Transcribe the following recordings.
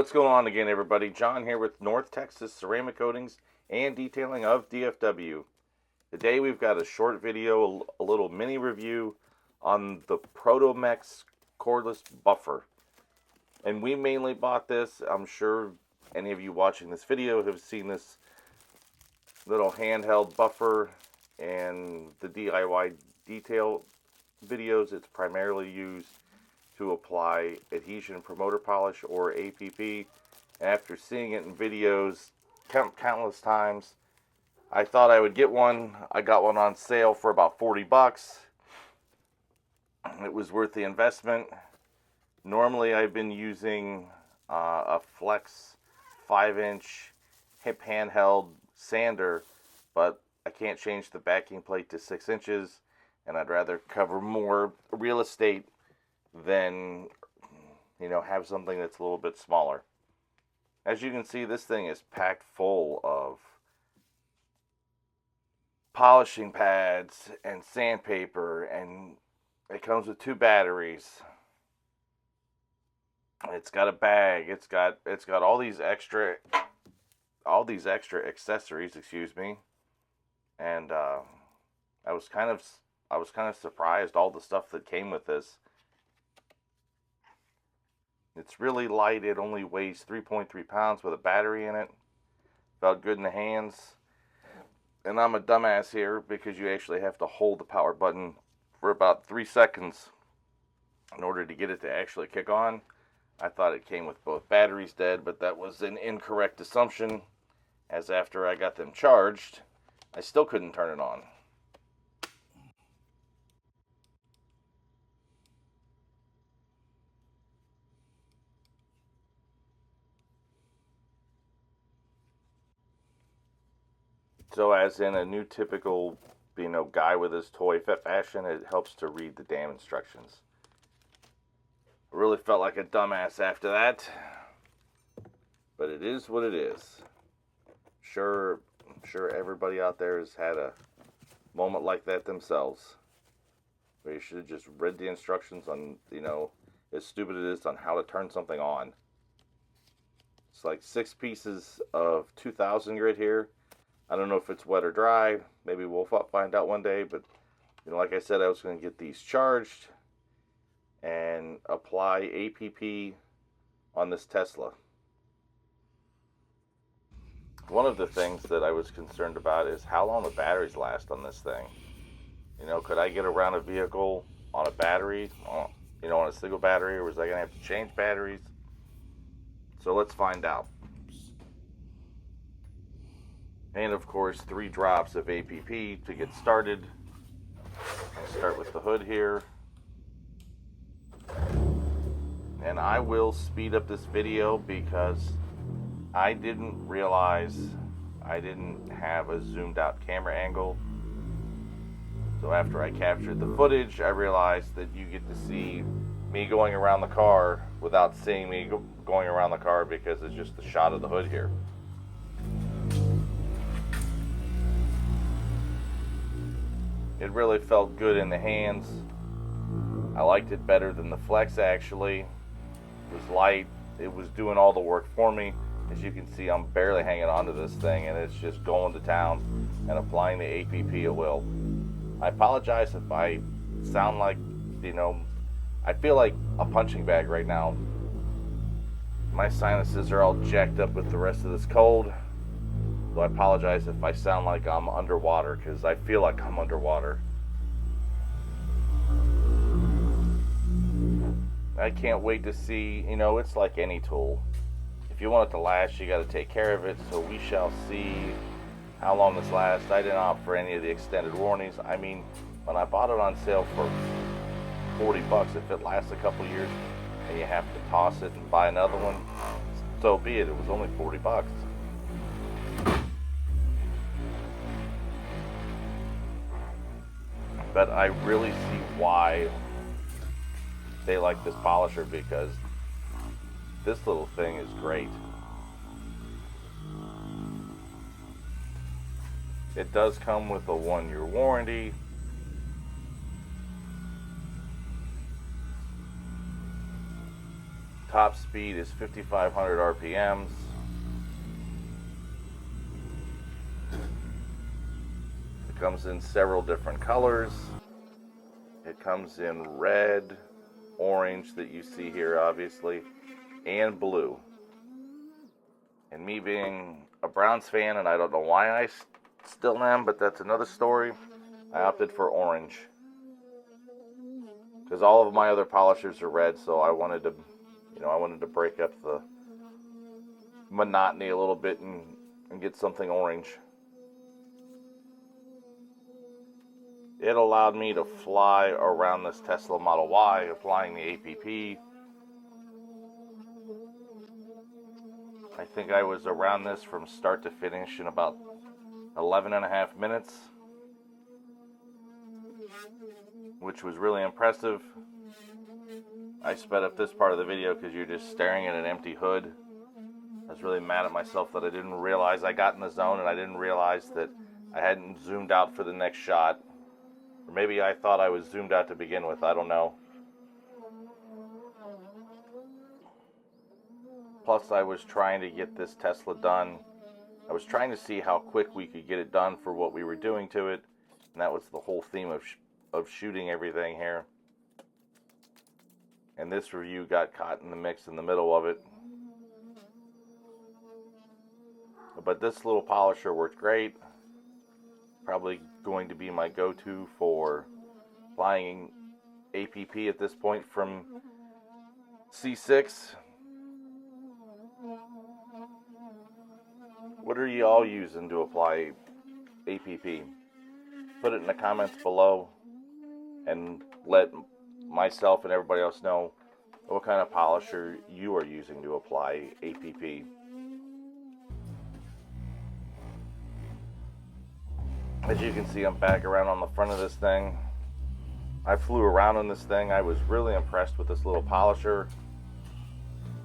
What's going on again, everybody? John here with North Texas Ceramic Coatings and Detailing of DFW. Today we've got a short video, a little mini review on the Protomex cordless buffer. And we mainly bought this. I'm sure any of you watching this video have seen this little handheld buffer and the DIY detail videos. It's primarily used to apply Adhesion Promoter Polish, or APP. And after seeing it in videos countless times, I thought I would get one. I got one on sale for about 40 bucks. It was worth the investment. Normally I've been using a Flex 5-inch hip handheld sander, but I can't change the backing plate to 6 inches, and I'd rather cover more real estate than, have something that's a little bit smaller. As you can see, this thing is packed full of polishing pads and sandpaper, and it comes with 2 batteries. It's got a bag. It's got all these extra accessories, and I was kind of surprised all the stuff that came with this. It's really light. It only weighs 3.3 pounds with a battery in it. Felt good in the hands. And I'm a dumbass here because you actually have to hold the power button for about 3 seconds in order to get it to actually kick on. I thought it came with both batteries dead, but that was an incorrect assumption, as after I got them charged, I still couldn't turn it on. So as in a new typical, guy with his toy fashion, it helps to read the damn instructions. I really felt like a dumbass after that, but it is what it is. I'm sure everybody out there has had a moment like that themselves, where you should have just read the instructions on, as stupid it is, on how to turn something on. It's like 6 pieces of 2000 grit here. I don't know if it's wet or dry. Maybe we'll find out one day. But, like I said, I was going to get these charged and apply APP on this Tesla. One of the things that I was concerned about is how long the batteries last on this thing. Could I get around a vehicle on a battery, on a single battery, or was I going to have to change batteries? So let's find out. And of course, 3 drops of APP to get started. I'll start with the hood here. And I will speed up this video because I didn't realize I didn't have a zoomed out camera angle. So after I captured the footage, I realized that you get to see me going around the car without seeing me going around the car, because it's just a shot of the hood here. It really felt good in the hands. I liked it better than the Flex, actually. It was light. It was doing all the work for me. As you can see, I'm barely hanging on to this thing, and it's just going to town and applying the APP at will. I apologize if I sound like, I feel like a punching bag right now. My sinuses are all jacked up with the rest of this cold. So I apologize if I sound like I'm underwater, because I feel like I'm underwater. I can't wait to see, it's like any tool. If you want it to last, you got to take care of it. So we shall see how long this lasts. I didn't opt for any of the extended warranties. I mean, when I bought it on sale for 40 bucks, if it lasts a couple years and you have to toss it and buy another one, so be it. It was only 40 bucks. But I really see why they like this polisher, because this little thing is great. It does come with a 1-year warranty. top speed is 5,500 RPMs. It comes in several different colors. It comes in red, orange that you see here obviously, and blue. And me being a Browns fan, and I don't know why I still am, but that's another story, I opted for orange. Because all of my other polishers are red, so I wanted to, I wanted to break up the monotony a little bit and get something orange. It allowed me to fly around this Tesla Model Y, applying the APP. I think I was around this from start to finish in about 11.5 minutes, which was really impressive. I sped up this part of the video because you're just staring at an empty hood. I was really mad at myself that I didn't realize I got in the zone, and I didn't realize that I hadn't zoomed out for the next shot. Or maybe I thought I was zoomed out to begin with, I don't know. Plus, I was trying to get this Tesla done. I was trying to see how quick we could get it done for what we were doing to it. And that was the whole theme of shooting everything here. And this review got caught in the mix in the middle of it. But this little polisher worked great. Probably going to be my go-to for applying APP at this point from C6. What are you all using to apply APP? Put it in the comments below and let myself and everybody else know what kind of polisher you are using to apply APP. As you can see, I'm back around on the front of this thing. I flew around on this thing. I was really impressed with this little polisher.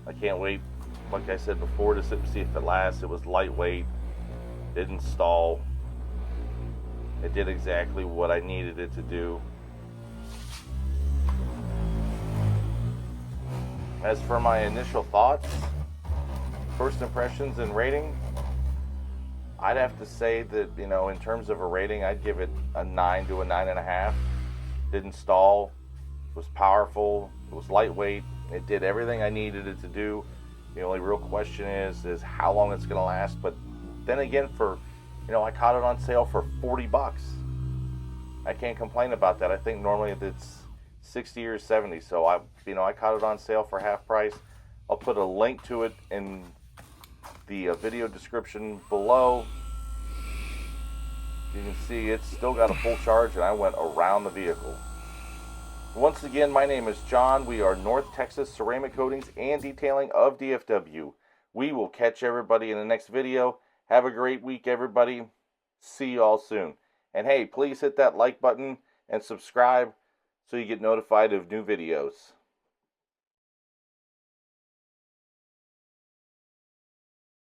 I can't wait, like I said before, to see if it lasts. It was lightweight, didn't stall. It did exactly what I needed it to do. As for my initial thoughts, first impressions and rating, I'd have to say that, in terms of a rating, I'd give it a 9 to a 9.5. Didn't stall, was powerful, it was lightweight, it did everything I needed it to do. The only real question is how long it's going to last. But then again, I caught it on sale for $40. I can't complain about that. I think normally it's 60 or 70. So I caught it on sale for half price. I'll put a link to it in the video description below. You can see it's still got a full charge, and I went around the vehicle. Once again, my name is John. We are North Texas Ceramic Coatings and Detailing of DFW. We will catch everybody in the next video. Have a great week, everybody. See you all soon. And hey, please hit that like button and subscribe so you get notified of new videos.